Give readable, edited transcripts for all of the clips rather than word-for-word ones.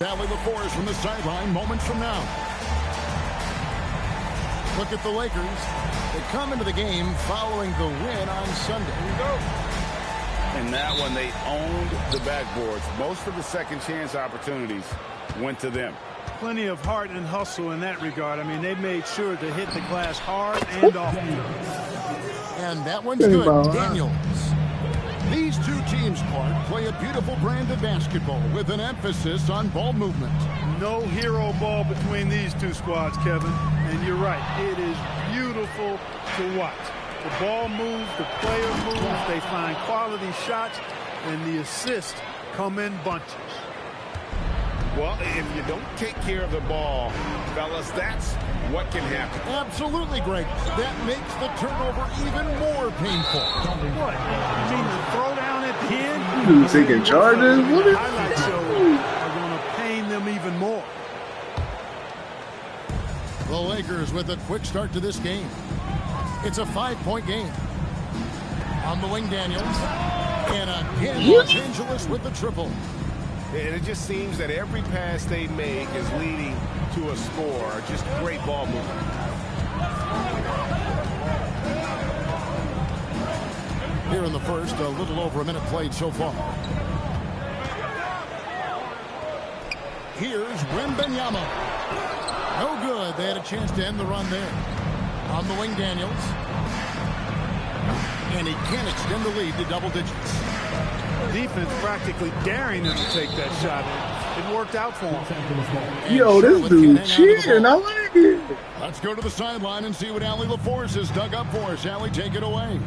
Rally the force from the sideline moments from now. Look at the Lakers. They come into the game following the win on Sunday. Here we go. And that one, they owned the backboards. Most of the second chance opportunities went to them. Plenty of heart and hustle in that regard. I mean, they made sure to hit the glass hard and often. And that one's good. Daniels. These two teams, Clark, play a beautiful brand of basketball with an emphasis on ball movement. No hero ball between these two squads, Kevin. And you're right. It is beautiful to watch. The ball moves, the player moves, they find quality shots, and the assists come in bunches. Well, if you don't take care of the ball, fellas, that's what can happen. Absolutely, Greg. That makes the turnover even more painful. What? You mean the throw down at the end? You taking charges? What is highlight shows are going to pain them even more. The Lakers with a quick start to this game. It's a 5-point game. On the wing, Daniels. And again, Los Angeles with the triple. And it just seems that every pass they make is leading to a score. Just great ball movement. Here in the first, a little over a minute played so far. Here's Wemby. No good. They had a chance to end the run there. On the wing, Daniels. And he can't extend the lead to double digits. Defense practically daring them to take that shot. It worked out for him. Yo, this dude cheating. I like it. Let's go to the sideline and see what Allie LaForce has dug up for us. Allie, take it away.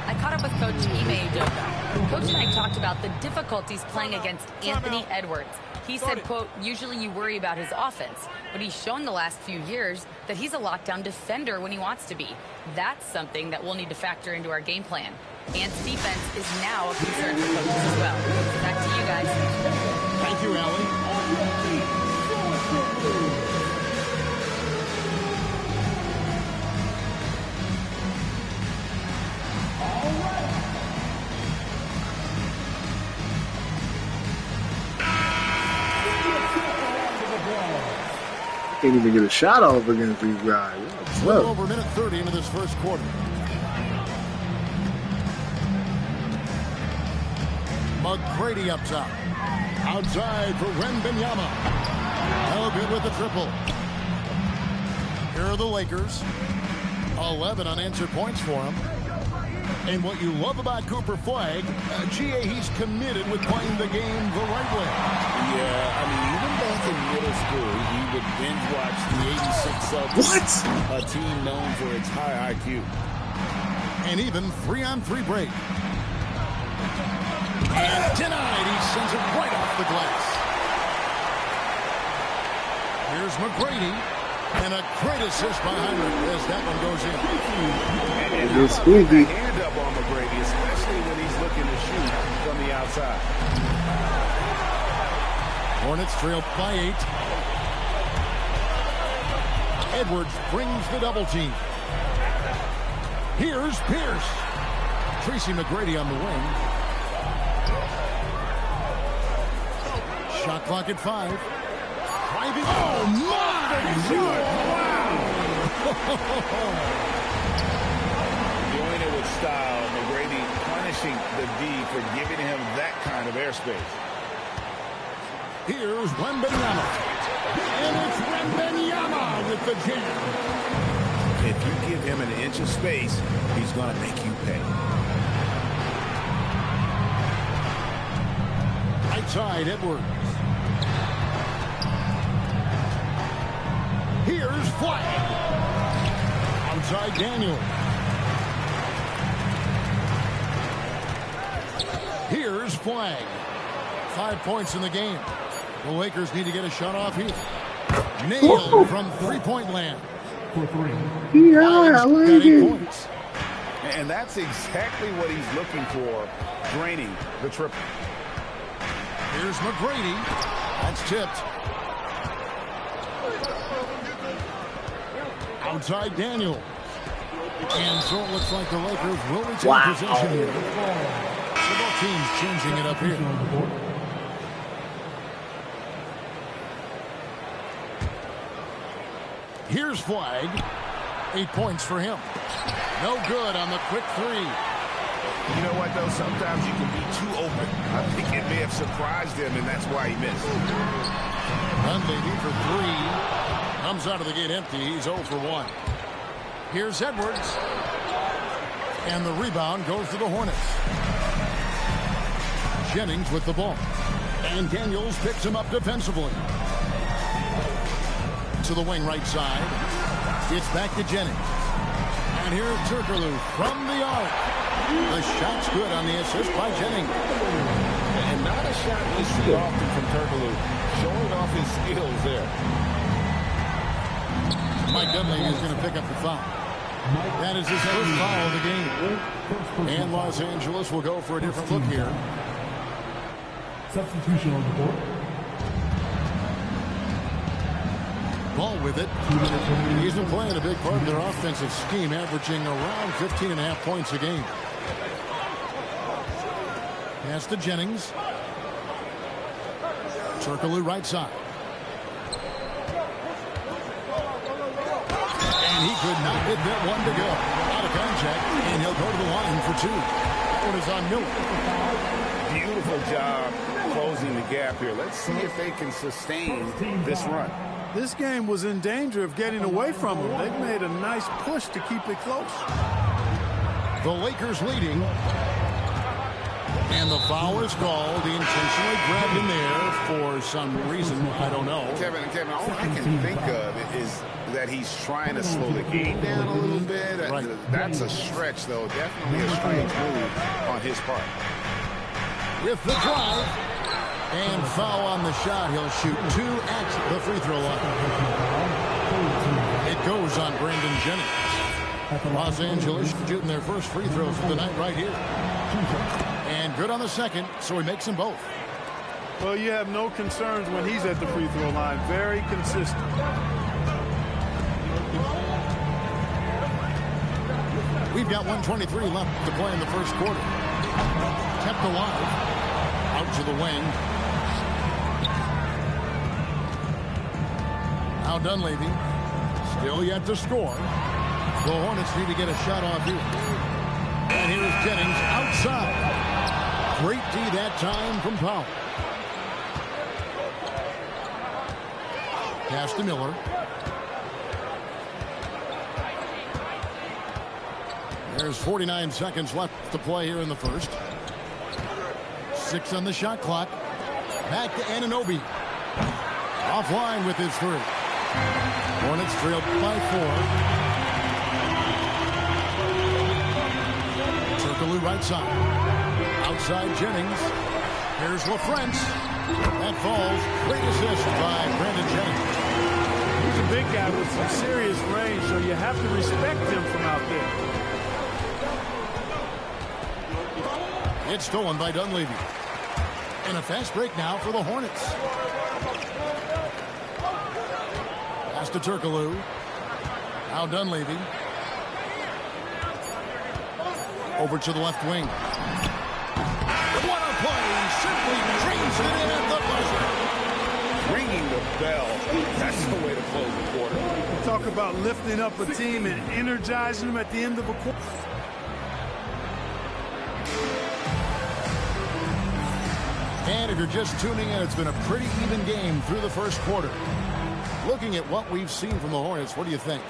I caught up with Coach Ime Udoka. Coach and I talked about the difficulties playing against Anthony Edwards. He said, quote, usually you worry about his offense, but he's shown the last few years that he's a lockdown defender when he wants to be. That's something that we'll need to factor into our game plan. Ant's defense is now a concern for coaches as well. Back to you guys. Thank you, Allie. Can't even get a shot off against these guys. A little over a minute 30 into this first quarter. McGrady up top. Outside for Wemby. No good with the triple. Here are the Lakers. 11 unanswered points for him. And what you love about Cooper Flag, GA, he's committed with playing the game the right way. Yeah, I mean, even back in middle school, he would binge watch the 86 Celtics. What? A team known for its high IQ. And even 3-on-3 break. And denied. He sends it right off the glass. Here's McGrady. And a great assist by Heinrich as that one goes in. And he's putting a hand up on McGrady, especially when he's looking to shoot from the outside. Hornets trail by 8. Edwards brings the double team. Here's Pierce. Tracy McGrady on the wing. Shot clock at 5. Driving. Oh, my! Wow! Doing it with style. McGrady punishing the D for giving him that kind of airspace. Here's Wemby. And it's Wemby with the jam. If you give him an inch of space, he's going to make you pay. Right side, Edwards. Here's Flag. Outside Daniel. Here's Flag. 5 points in the game. The Lakers need to get a shot off here. Nailed from three-point land. Yeah, I like it. Points. And that's exactly what he's looking for, draining the triple. Here's McGrady. That's tipped. Outside Daniel. And so it looks like the Lakers will retain possession here. So both teams changing it up here. Here's Flag. 8 points for him. No good on the quick three. You know what, though? Sometimes you can be too open. I think it may have surprised him, and that's why he missed. Dunleavy for three. Comes out of the gate empty. He's 0 for 1. Here's Edwards. And the rebound goes to the Hornets. Jennings with the ball. And Daniels picks him up defensively. To the wing right side. It's back to Jennings. And here's Turkoglu from the arc. The shot's good on the assist by Jennings. And not a shot we see often from Turkoglu. Showing off his skills there. Mike Dunleavy is going to pick up the foul. That is his first foul of the game. And Los Angeles will go for a different look here. Substitution on the board. Ball with it. He's been playing a big part of their offensive scheme, averaging around 15.5 points a game. Pass to Jennings. Turkoglu right side. And he could not get that one to go. Out of contact, and he'll go to the line for two. One is on Miller. Beautiful job closing the gap here. Let's see if they can sustain this run. This game was in danger of getting away from them. They've made a nice push to keep it close. The Lakers leading. And the foul is called. He intentionally grabbed him there for some reason. I don't know. Kevin, all I can think of is that he's trying to slow the game down a little bit. Right. That's a stretch, though. Definitely a strange move on his part. With the drive. And foul on the shot. He'll shoot two at the free throw line. It goes on Brandon Jennings. Los Angeles shooting their first free throws of the night right here. And good on the second, so he makes them both. Well, you have no concerns when he's at the free throw line. Very consistent. We've got 1:23 left to play in the first quarter. Kept alive. Out to the wing. Now Dunleavy. Still yet to score. The Hornets need to get a shot off here. And here's Jennings outside. Great D that time from Powell. Pass to Miller. There's 49 seconds left to play here in the first. 6 on the shot clock. Back to Anunoby. Offline with his three. Hornets trailed by 4. Turkoglu right side. Outside Jennings. Here's LaFrance. That falls. Great assist by Brandon Jennings. He's a big guy with some serious range, so you have to respect him from out there. It's stolen by Dunleavy. And a fast break now for the Hornets. Pass to Turkoglu. Now Dunleavy. Over to the left wing. What a play! Simply drains it in at the buzzer. Ringing the bell. That's the way to close the quarter. Talk about lifting up a team and energizing them at the end of a quarter. And if you're just tuning in, it's been a pretty even game through the first quarter. Looking at what we've seen from the Hornets, what do you think?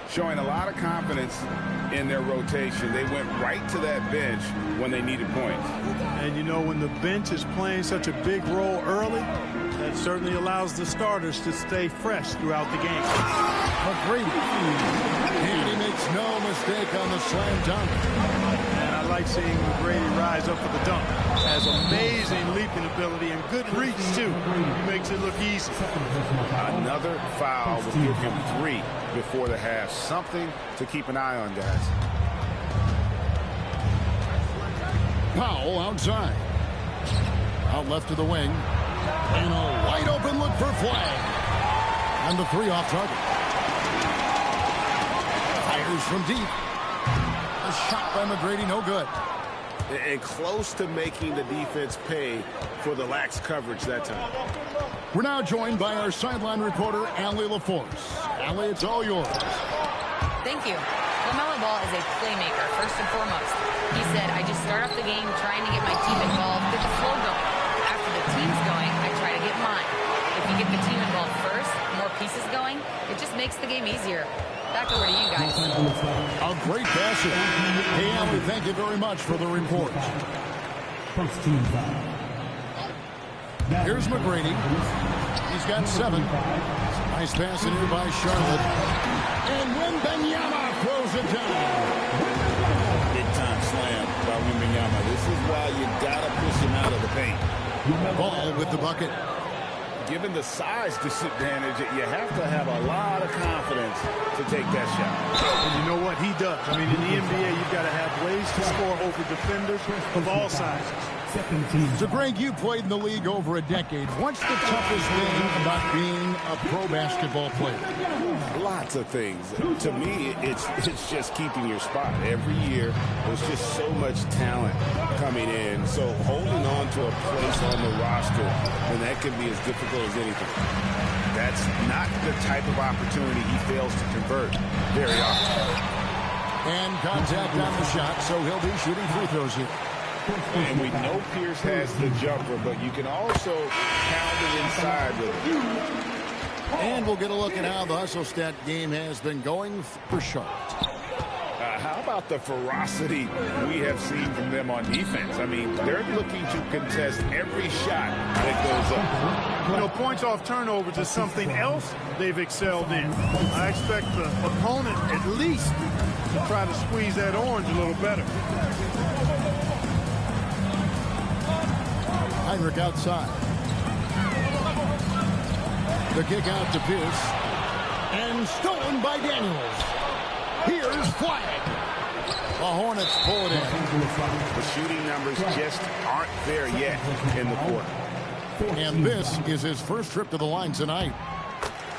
Showing a lot of confidence in their rotation. They went right to that bench when they needed points. And you know, when the bench is playing such a big role early, that certainly allows the starters to stay fresh throughout the game. McGrady. And he makes no mistake on the slam dunk. And I like seeing McGrady rise up for the dunk. Has amazing leaping ability and good reach, too. He makes it look easy. Another foul will give him 3 before the half. Something to keep an eye on, guys. Powell outside. Out left of the wing. And a wide open look for Flag. And the 3 off target. Fires from deep. A shot by McGrady, no good. and close to making the defense pay for the lax coverage that time. We're now joined by our sideline reporter, Allie LaForce. Allie, it's all yours. Thank you. LaMelo Ball is a playmaker, first and foremost. He said, I just start off the game trying to get my team involved, get the flow going. After the team's going, I try to get mine. If you get the team involved first, more pieces going, it just makes the game easier. Back over to you guys. A great passer. Hey, Allie, thank you very much for the report. Here's McGrady. He's got 7. Nice pass in here by Charlotte. And Wembenyama throws it down. Big time slam by Wembenyama. This is why you got to push him out of the paint. Ball with the bucket. Given the size disadvantage, you have to have a lot of confidence to take that shot. And you know what? He does. I mean, in the NBA, you've got to have ways to score over defenders of all sizes. So, Greg, you played in the league over a decade. What's the toughest thing about being a pro basketball player? Lots of things. To me, it's just keeping your spot. Every year, there's just so much talent coming in. So holding on to a place on the roster, and that can be as difficult as anything. That's not the type of opportunity he fails to convert very often. And contact on the shot, so he'll be shooting free throws here. And we know Pierce has the jumper, but you can also pound it inside with it. And we'll get a look at how the hustle stat game has been going for Charlotte. How about the ferocity we have seen from them on defense? I mean, they're looking to contest every shot that goes up. You know, points off turnovers is something else they've excelled in. I expect the opponent at least to try to squeeze that orange a little better. Heinrich outside. The kick out to Pierce. And stolen by Daniels. Here's flag. The Hornets pull it in. The shooting numbers just aren't there yet in the quarter. And this is his first trip to the line tonight.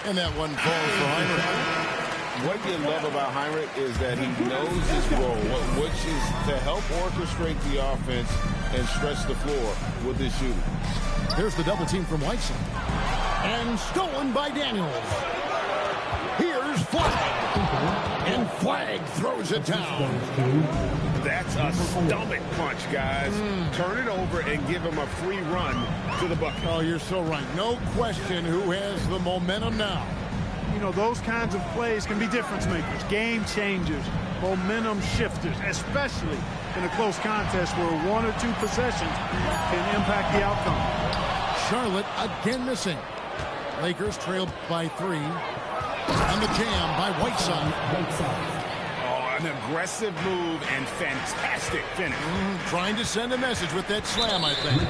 And that one falls for Heinrich. What you love about Heinrich is that he knows his role, which is to help orchestrate the offense and stretch the floor with his shooting. Here's the double team from Whiteside. And stolen by Daniels. Here's Flag. And Flag throws it down. That's a stomach punch, guys. Turn it over and give him a free run to the bucket. Oh, you're so right. No question who has the momentum now. You know, those kinds of plays can be difference makers, game changers, momentum shifters, especially in a close contest where 1 or 2 possessions can impact the outcome. Charlotte again missing. Lakers trailed by 3. And the jam by Whiteside. Oh, an aggressive move and fantastic finish. Trying to send a message with that slam, I think.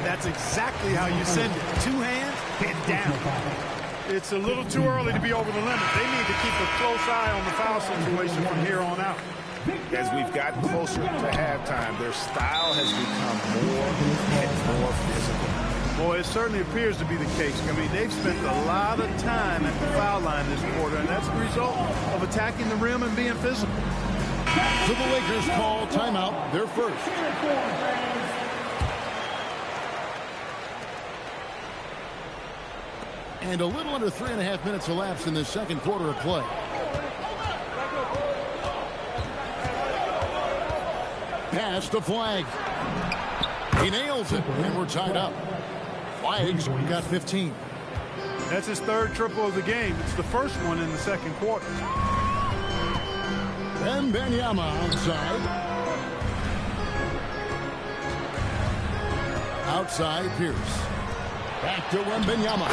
That's exactly how you send it. 2 hands and down. It's a little too early to be over the limit. They need to keep a close eye on the foul situation from here on out. As we've gotten closer to halftime, their style has become more and more physical. Boy, it certainly appears to be the case. I mean, they've spent a lot of time at the foul line this quarter, and that's the result of attacking the rim and being physical. So the Lakers call timeout, their first. And a little under 3.5 minutes elapsed in the second quarter of play. Pass to Flag. He nails it, and we're tied up. Flag's got 15. That's his 3rd triple of the game. It's the first one in the second quarter. Wembenyama outside. Outside Pierce. Back to Wembenyama.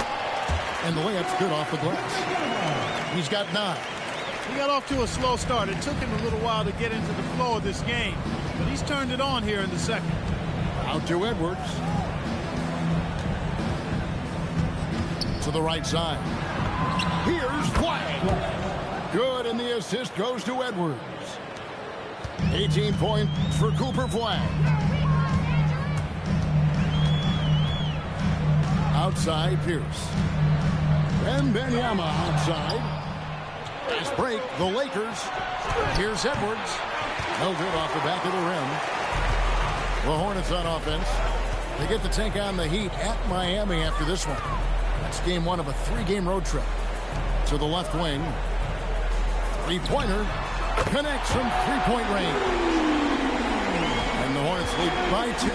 And the layup's good off the glass. He's got 9. He got off to a slow start. It took him a little while to get into the flow of this game. But he's turned it on here in the second. Out to Edwards. To the right side. Here's Flag. Good, and the assist goes to Edwards. 18 points for Cooper Flag. Outside Pierce. Wembenyama outside. Nice break. The Lakers. Here's Edwards. No good off the back of the rim. The Hornets on offense. They get to take on the Heat at Miami after this one. That's game one of a 3-game road trip. To the left wing. Three-pointer. Connects from three-point range. And the Hornets lead by 2.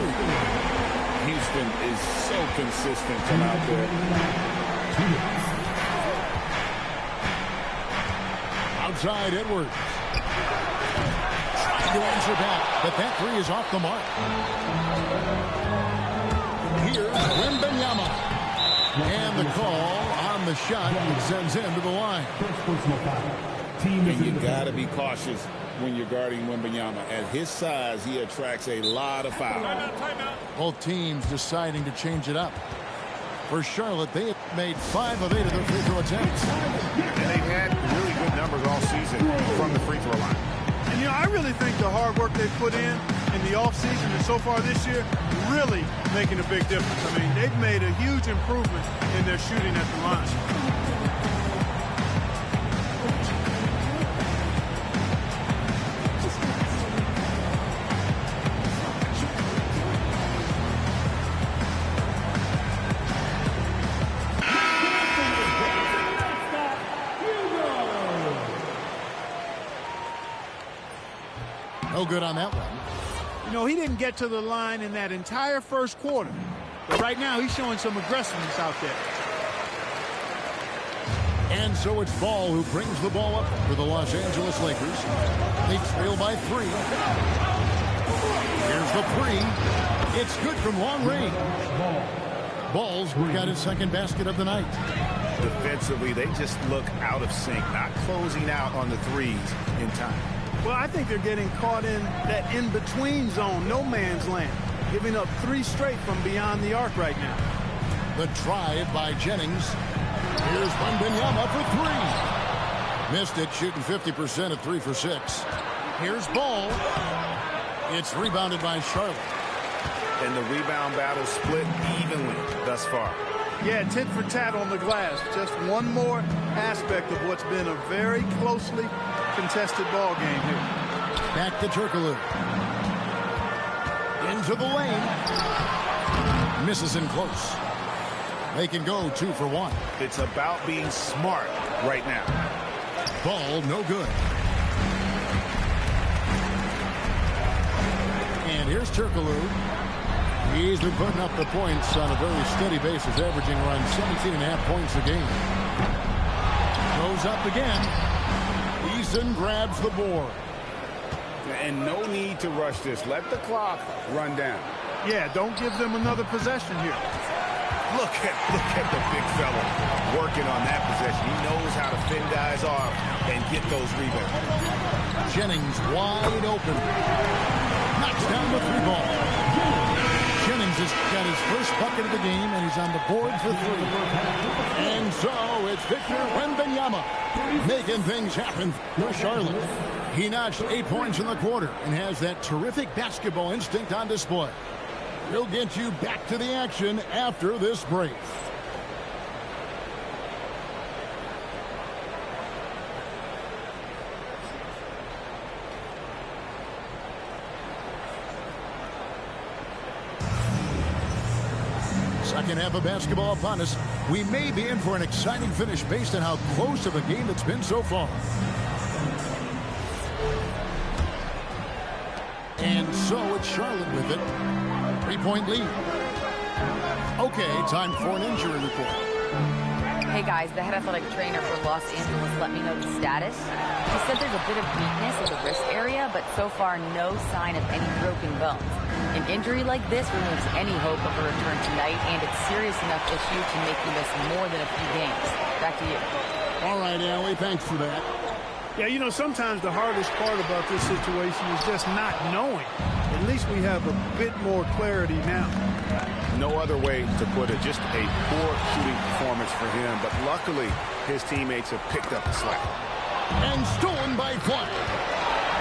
Houston is so consistent from out there. Outside Edwards. Trying to answer back, but that 3 is off the mark. Here's Wemby. And the call on the shot that sends him to the line. And you got to be cautious when you're guarding Wemby. At his size, he attracts a lot of fouls. Both teams deciding to change it up. For Charlotte, they have made 5 of 8 of their free throw attempts. And they've had really good numbers all season from the free throw line. And, you know, I really think the hard work they put in the offseason and so far this year really making a big difference. I mean, they've made a huge improvement in their shooting at the line. No good on that one. You know, he didn't get to the line in that entire first quarter. But right now, he's showing some aggressiveness out there. And so it's Ball who brings the ball up for the Los Angeles Lakers. They trail by 3. Here's the 3. It's good from long range. Ball's got his second basket of the night. Defensively, they just look out of sync, not closing out on the threes in time. Well, I think they're getting caught in that in-between zone, no man's land, giving up 3 straight from beyond the arc right now. The drive by Jennings. Here's Wemby for 3. Missed it, shooting 50% at 3 for 6. Here's Ball. It's rebounded by Charlotte. And the rebound battle split evenly thus far. Yeah, tit for tat on the glass. Just one more aspect of what's been a very closely contested ball game here. Back to Turkoglu. Into the lane. Misses in close. They can go 2 for 1. It's about being smart right now. Ball no good. And here's Turkoglu. He's been putting up the points on a very steady basis, averaging around 17.5 points a game. Goes up again. Eason grabs the board. And no need to rush this. Let the clock run down. Yeah, don't give them another possession here. Look at the big fella working on that possession. He knows how to fend guys off and get those rebounds. Jennings wide open. Knocks down the 3 ball. Jennings has got his first bucket of the game, and he's on the board for 3. And so it's Victor Wembanyama making things happen for Charlotte. He notched 8 points in the quarter and has that terrific basketball instinct on display. He'll get you back to the action after this break. Second half of basketball upon us. We may be in for an exciting finish based on how close of a game it's been so far. And so it's Charlotte with it. 3-point lead. Okay, time for an injury report. Hey guys, the head athletic trainer for Los Angeles let me know the status. He said there's a bit of weakness in the wrist area, but so far no sign of any broken bones. An injury like this removes any hope of a return tonight, and it's serious enough issue to make you miss more than a few games. Back to you. All right, Allie, thanks for that. Yeah, you know, sometimes the hardest part about this situation is just not knowing. At least we have a bit more clarity now. No other way to put it. Just a poor shooting performance for him, but luckily his teammates have picked up the slack. And stolen by Fly.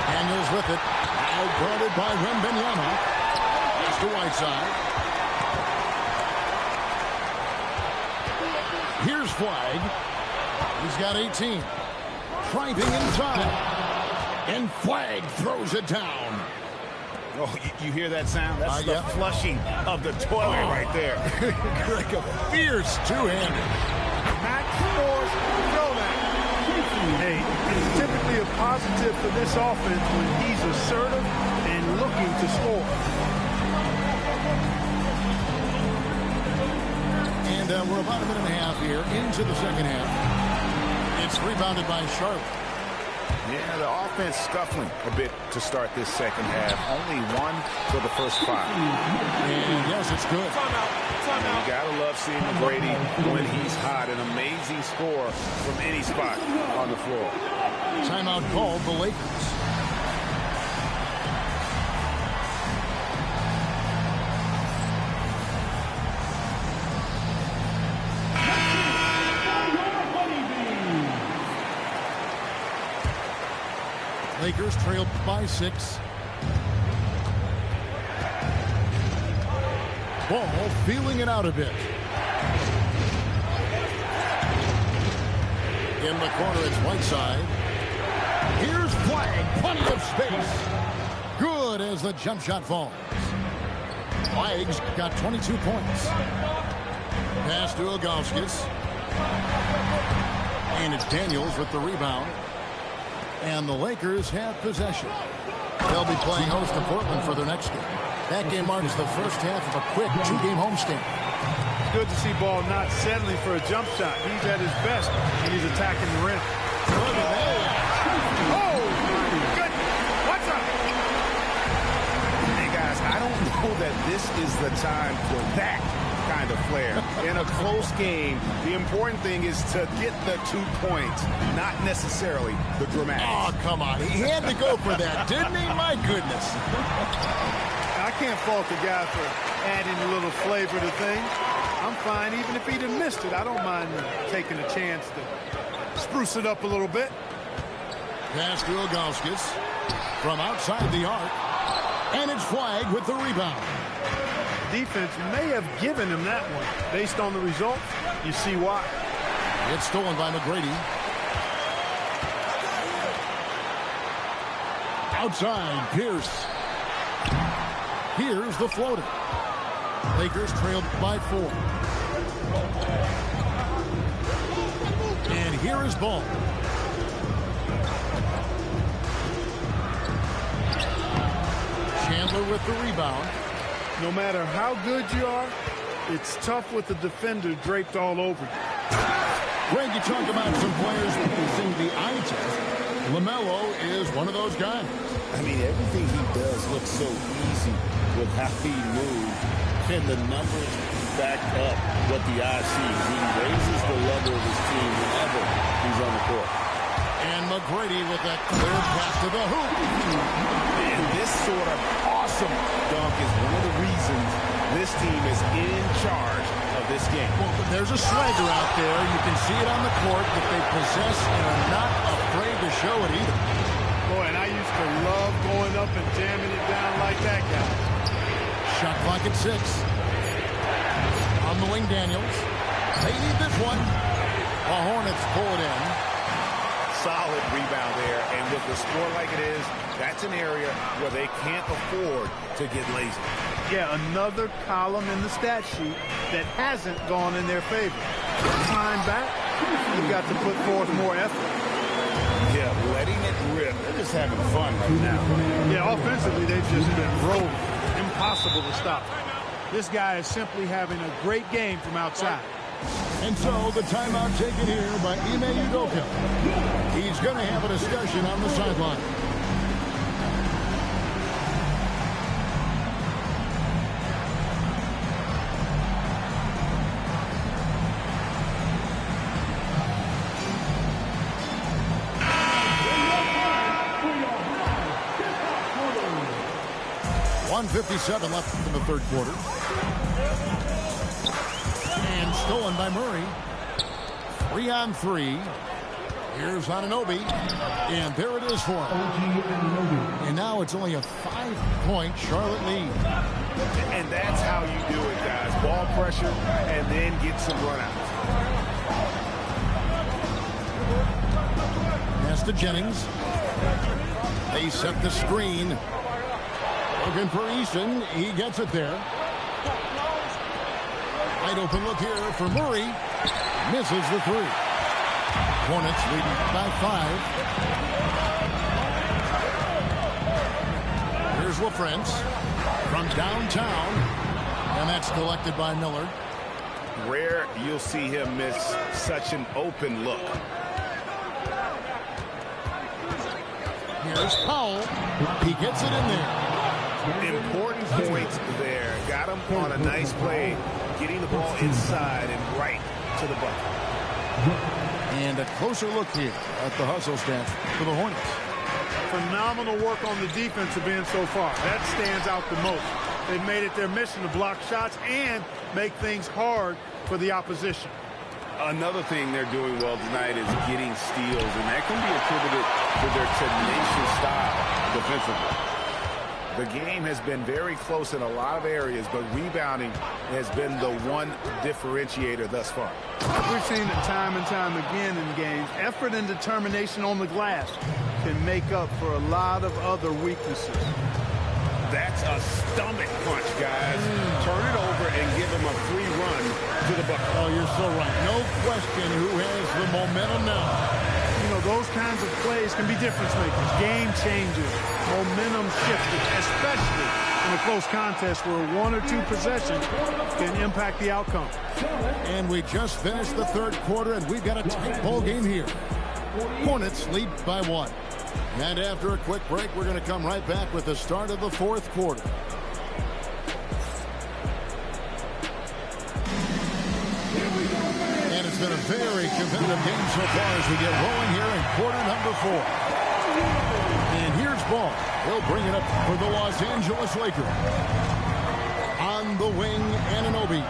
Daniels with it. Now guarded by Wembanyama. Pass to Whiteside. Here's Flag. He's got 18. Driving inside. And Flag throws it down. Oh, you hear that sound? That's the flushing of the toilet right there. Like a fierce two-hander. Max Force, throw that. Hey, it's typically a positive for this offense when he's assertive and looking to score. And we're about a minute and a half here into the second half. It's rebounded by Sharp. Yeah, the offense scuffling a bit to start this second half. Only 1 for the first 5. And yes, it's good. You gotta love seeing McGrady when he's hot. An amazing score from any spot on the floor. Timeout called the Lakers. Lakers trailed by 6. Ball feeling it out a bit. In the corner, it's Whiteside. Here's Flagg. Plenty of space. Good as the jump shot falls. Flagg's got 22 points. Pass to Ilgauskas. And it's Daniels with the rebound. And the Lakers have possession. They'll be playing host to Portland for their next game. That game marks the first half of a quick 2-game homestand. Good to see Ball not settling for a jump shot. He's at his best when he's attacking the rim. Look at that. Oh, good. What's up? Hey, guys, I don't know that this is the time for that kind of flair. In a close game, the important thing is to get the 2 points, not necessarily the dramatics. Oh, come on. He had to go for that, didn't he? My goodness. I can't fault the guy for adding a little flavor to things. I'm fine even if he'd have missed it. I don't mind taking a chance to spruce it up a little bit. Pass to Ilgauskas from outside the arc. And it's Flagg with the rebound. Defense may have given him that one. Based on the result, you see why. It's stolen by McGrady. Outside, Pierce. Here's the floater. Lakers trailed by 4. And here is Ball. Chandler with the rebound. No matter how good you are, it's tough with the defender draped all over you. Greg, you talk about some players using the eye test. LaMelo is one of those guys. I mean, everything he does looks so easy with how he moves. Can the numbers back up what the eye sees? He raises the level of his team whenever he's on the court. And McGrady with that clear pass to the hoop. And this sort of awesome dunk is one of the reasons this team is in charge of this game. Well, there's a swagger out there. You can see it on the court that they possess and are not afraid to show it either. Boy, and I used to love going up and jamming it down like that guy. Shot clock at 6. On the wing, Daniels. They need this one. The Hornets pull it in. Solid rebound there, and with the score like it is, that's an area where they can't afford to get lazy. Yeah, another column in the stat sheet that hasn't gone in their favor. Time back, you've got to put forth more effort. Yeah, letting it rip. They're just having fun right now. Yeah, offensively, they've just been rolling. Impossible to stop. This guy is simply having a great game from outside. And so the timeout taken here by Ime Udoka. He's going to have a discussion on the sideline. .157 left in the third quarter. And stolen by Murray. 3-on-3. Here's Anunoby. And there it is for him. And now it's only a 5-point Charlotte lead. And that's how you do it, guys. Ball pressure and then get some runouts. Pass to Jennings. They set the screen. Looking for Eason. He gets it there. Wide open look here for Murray. Misses the three. Hornets leading by 5. Here's LaFrance from downtown. And that's collected by Miller. Rare you'll see him miss such an open look. Here's Powell. He gets it in there. Important points there. Got him on a nice play, getting the ball inside and right to the bucket. And a closer look here at the hustle stats for the Hornets. Phenomenal work on the defensive end so far. That stands out the most. They've made it their mission to block shots and make things hard for the opposition. Another thing they're doing well tonight is getting steals, and that can be attributed to their tenacious style defensively. The game has been very close in a lot of areas, but rebounding has been the one differentiator thus far. We've seen it time and time again in games. Effort and determination on the glass can make up for a lot of other weaknesses. That's a stomach punch, guys. Turn it over and give him a free run to the bucket. Oh, you're so right. No question who has the momentum now. You know, those kinds of plays can be difference makers, game changers, momentum shifters, especially in a close contest where 1 or 2 possessions can impact the outcome. And we just finished the third quarter, and we've got a tight ball game here. Hornets lead by 1. And after a quick break, we're going to come right back with the start of the fourth quarter. And it's been a very competitive game so far as we get rolling here in quarter number 4. And here's Ball. He'll bring it up for the Los Angeles Lakers. On the wing, Anunoby.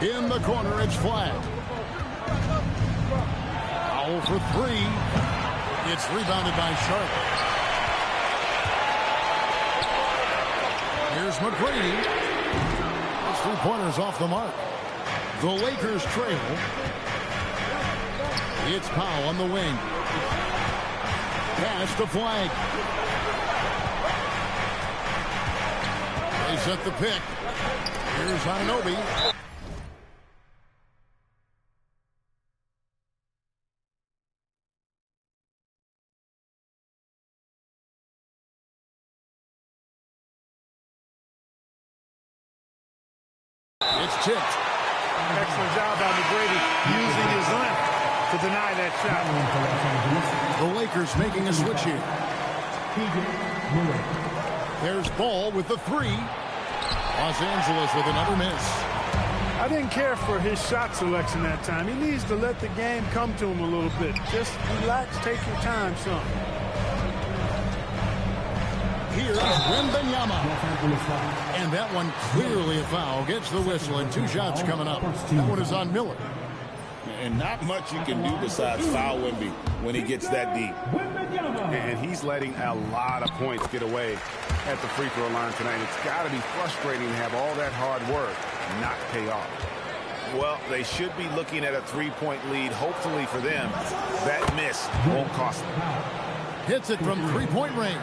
In the corner, it's flagged. Foul for 3. It's rebounded by Sharp. Here's McGrady. Those 3-pointers off the mark. The Lakers trail. It's Powell on the wing. Pass to Flag. They set the pick. Here's Anunoby. It's tipped. Excellent job by McGrady using his length to deny that shot. The Lakers making a switch here. There's Ball with the 3. Los Angeles with another miss. I didn't care for his shot selection that time. He needs to let the game come to him a little bit. Just relax, take your time, son. Here's Wemby. And that one clearly a foul. Gets the whistle, and 2 shots coming up. That one is on Miller. And not much you can do besides foul Wemby when he gets that deep. And he's letting a lot of points get away at the free throw line tonight. It's got to be frustrating to have all that hard work not pay off. Well, they should be looking at a 3-point lead. Hopefully for them, that miss won't cost them. Hits it from 3-point range.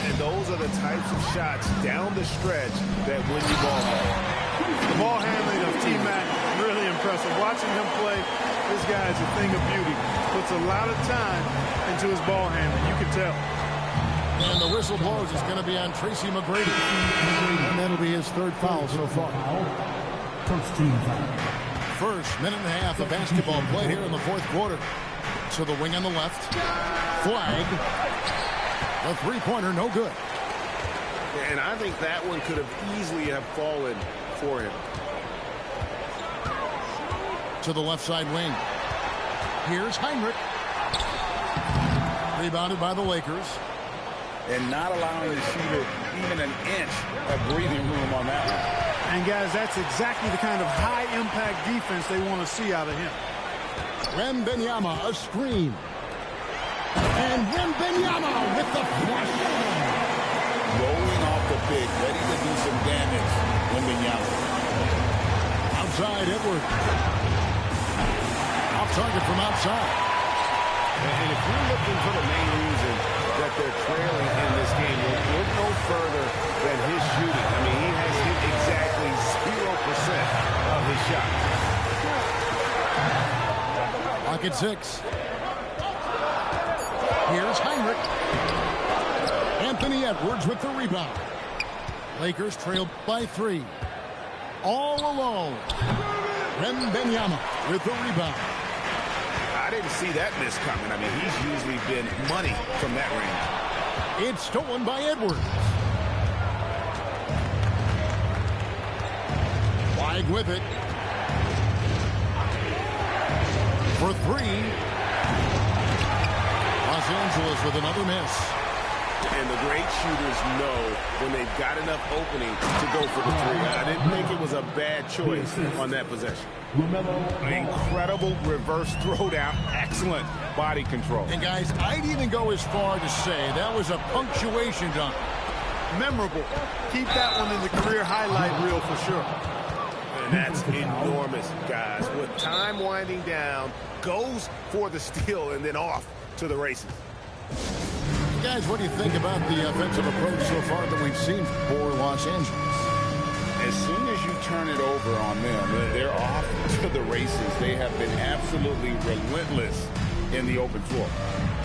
And those are the types of shots down the stretch that win you ball games. The ball handling of T-Mac, really impressive. Watching him play, this guy is a thing of beauty. Puts a lot of time into his ball handling. You can tell. And the whistle blows. It's going to be on Tracy McGrady. And that'll be his 3rd foul so far. First minute and a half of basketball played here in the fourth quarter. So the wing on the left. Flag. The 3-pointer, no good. And I think that one could have easily have fallen for him. To the left side wing. Here's Heinrich. Rebounded by the Lakers. And not allowing the shooter even an inch of breathing room on that one. And, guys, that's exactly the kind of high-impact defense they want to see out of him. Wemby, a screen. And Wemby with the flush. Rolling off the pick, ready to do some damage. Wemby. Outside, Edwards. Off target from outside. And if you're looking for the main reason that they're trailing in this game, look no further than his shooting. I mean, he has hit exactly 0% of his shots. Pocket 6. Here's Heinrich. Anthony Edwards with the rebound. Lakers trail by 3. All alone. Wemby with the rebound. I didn't see that miss coming. I mean, he's usually been money from that range. It's stolen by Edwards. Wide with it. For 3. Los Angeles with another miss. And the great shooters know when they've got enough opening to go for the 3. I didn't think it was a bad choice on that possession. Incredible reverse throwdown. Excellent body control. And guys, I'd even go as far to say that was a punctuation dunk. Memorable. Keep that one in the career highlight reel for sure. And that's enormous, guys. With time winding down, goes for the steal and then off to the races. Guys, what do you think about the offensive approach so far that we've seen for Los Angeles? As soon as you turn it over on them, they're off to the races. They have been absolutely relentless in the open floor.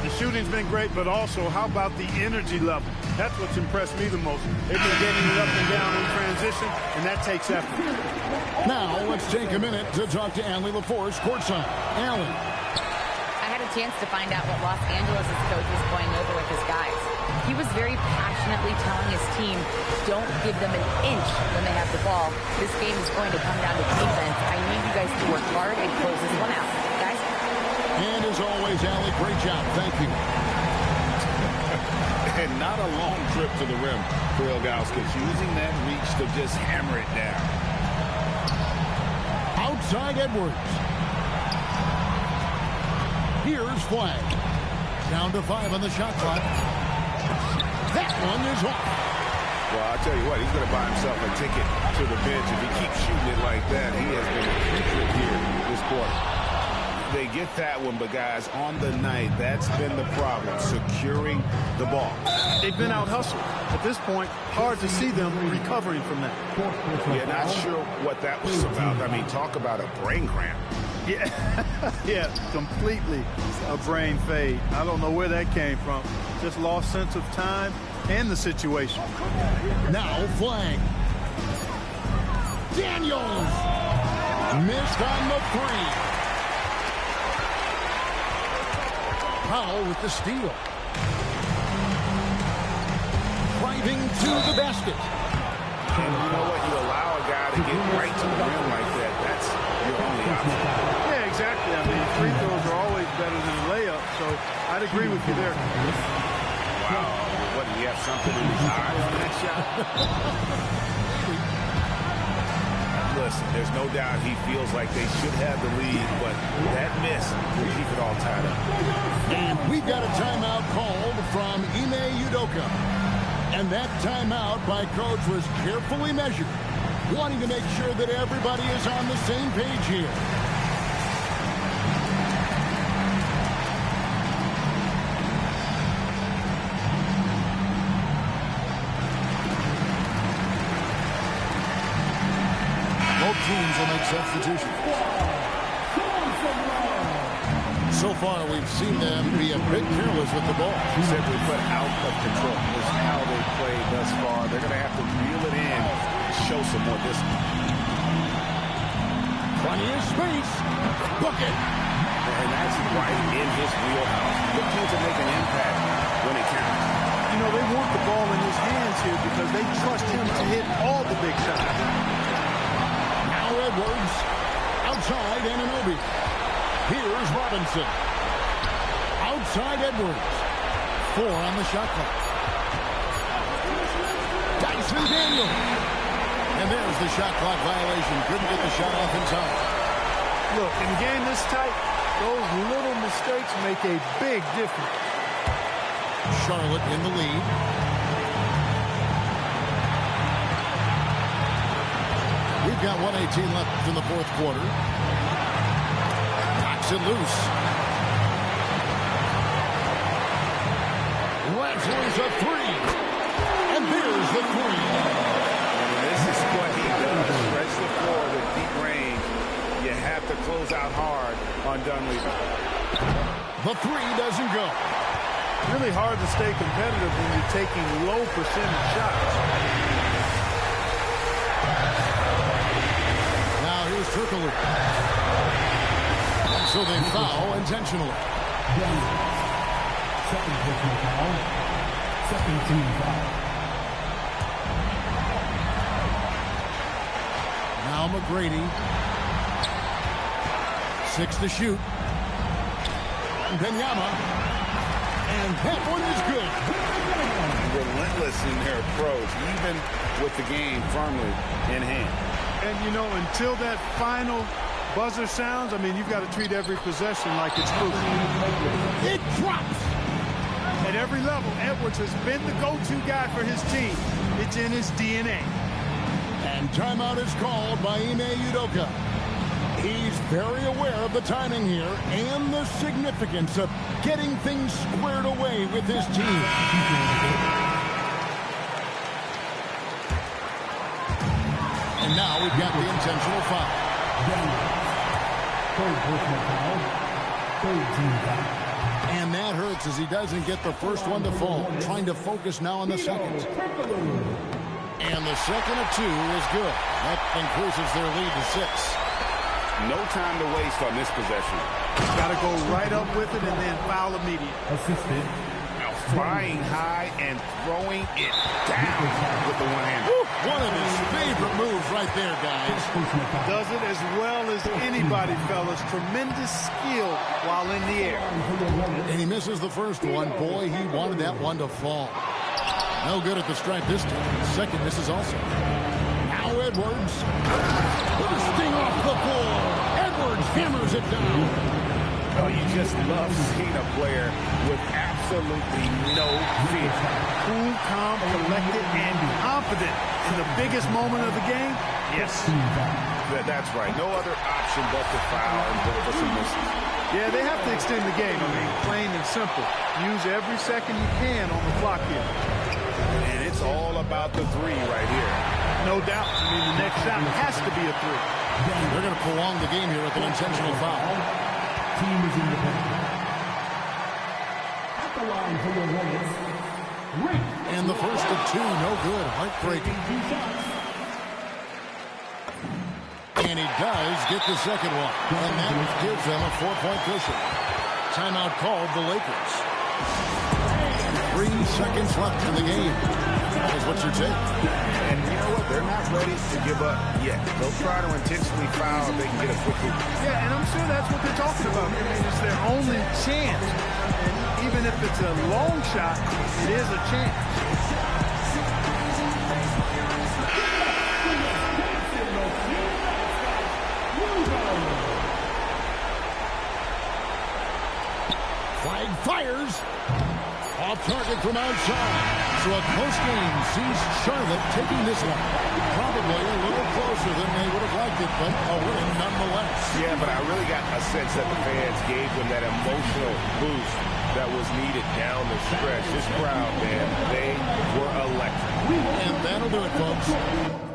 The shooting's been great, but also how about the energy level? That's what's impressed me the most. They've been getting it up and down in transition, and that takes effort. Now, let's take a minute to talk to Allie LaForce courtside. Allie. I had a chance to find out what Los Angeles' coach was going over with his guys. He was very passionately telling his team, don't give them an inch when they have the ball. This game is going to come down to defense. I need you guys to work hard and close this one out. Guys? And as always, Allie, great job. Thank you. And not a long trip to the rim for Ilgauskas, using that reach to just hammer it down. Outside Edwards. Here's Flag. Down to 5 on the shot clock. That one is off. Well, I'll tell you what, he's going to buy himself a ticket to the bench. If he keeps shooting it like that, he has been putrid here this quarter. They get that one, but guys, on the night, that's been the problem, securing the ball. They've been out-hustled. At this point, hard to see them recovering from that. Yeah, not sure what that was about. I mean, talk about a brain cramp. Yeah, yeah, completely a brain fade. I don't know where that came from. Just lost sense of time and the situation. Now Flag. Daniels missed on the 3. Powell with the steal. Driving to the basket. And you know what? You allow a guy to get right to the rim like that. That's your only option. Yeah, exactly. I mean, free throws are always better than a layup, so I'd agree with you there. Wow. What, do you have something in his eye on that shot? Listen, there's no doubt he feels like they should have the lead, but that miss will keep it all tied up. And we've got a timeout called from Ime Udoka. And that timeout by Coach was carefully measured, wanting to make sure that everybody is on the same page here. Both teams will make substitutions. So far, we've seen them be a bit careless with the ball. Simply put, out of control. That's how they played thus far. They're going to have to reel it in and show some more discipline. Plenty of space. Book it. And that's right in his wheelhouse. Looking to make an impact when it counts. You know, they want the ball in his hands here because they trust him to hit all the big shots. Now Edwards. Outside Anunoby. Here's Robinson. Outside Edwards. 4 on the shot clock. Dyson Daniel. And there's the shot clock violation. Couldn't get the shot off in time. Look, in a game this tight, those little mistakes make a big difference. Charlotte in the lead. We've got 1:18 left in the fourth quarter. Knocks it loose. answers a three. And there's the three. And this is what he does. Stretch the floor with deep range. You have to close out hard on Dunleavy. The three doesn't go. Really hard to stay competitive when you're taking low percentage shots. Now here's Turkoglu. So they foul intentionally. Second personal foul. Second team foul. Now McGrady. 6 to shoot. Benyama. And that one is good. Relentless in their approach, even with the game firmly in hand. And, you know, until that final buzzer sounds, I mean, you've got to treat every possession like it's crucial. It drops. At every level, Edwards has been the go-to guy for his team. It's in his DNA. And timeout is called by Ime Udoka. He's very aware of the timing here and the significance of getting things squared away with his team. And now we've got the intentional foul. Third personal foul. Third team foul. And that hurts as he doesn't get the first one to fall. Trying to focus now on the second. And the second of two is good. That increases their lead to 6. No time to waste on this possession. Got to go right up with it and then foul immediately. Assisted. Now flying high and throwing it down with the one hand. One of his favorite moves right there, guys. Does it as well as anybody, fellas. Tremendous skill while in the air. And he misses the first one. Boy, he wanted that one to fall. No good at the stripe this time. Second misses also. Now Edwards. Bursting off the floor. Edwards hammers it down. Oh, you just love seeing a player with absolutely no fear. Cool, calm, collected, and confident in the biggest moment of the game. Yes. That's right. No other option but to foul and look for some misses. Yeah, they have to extend the game. I mean, plain and simple. Use every second you can on the clock here. And it's all about the three right here. No doubt. I mean, the next shot has to be a three. They're going to prolong the game here with an intentional foul. Team is independent. At the line for your Hornets. And the first of two, no good. Heartbreaking. And he does get the second one. And that gives them a 4-point cushion. Timeout called the Lakers. 3 seconds left in the game. That is what you're taking. And you know what? They're not ready to give up yet. They'll try to intentionally foul if they can get a quick hoop. Yeah, and I'm sure that's what they're talking about. I mean, it's their only chance. And even if it's a long shot, it is a chance. Flag fires. Off target from outside. So a close game sees Charlotte taking this one. Probably a little closer than they would have liked it, but a win nonetheless. Yeah, but I really got a sense that the fans gave them that emotional boost that was needed down the stretch. This crowd, man, they were electric. And that'll do it, folks.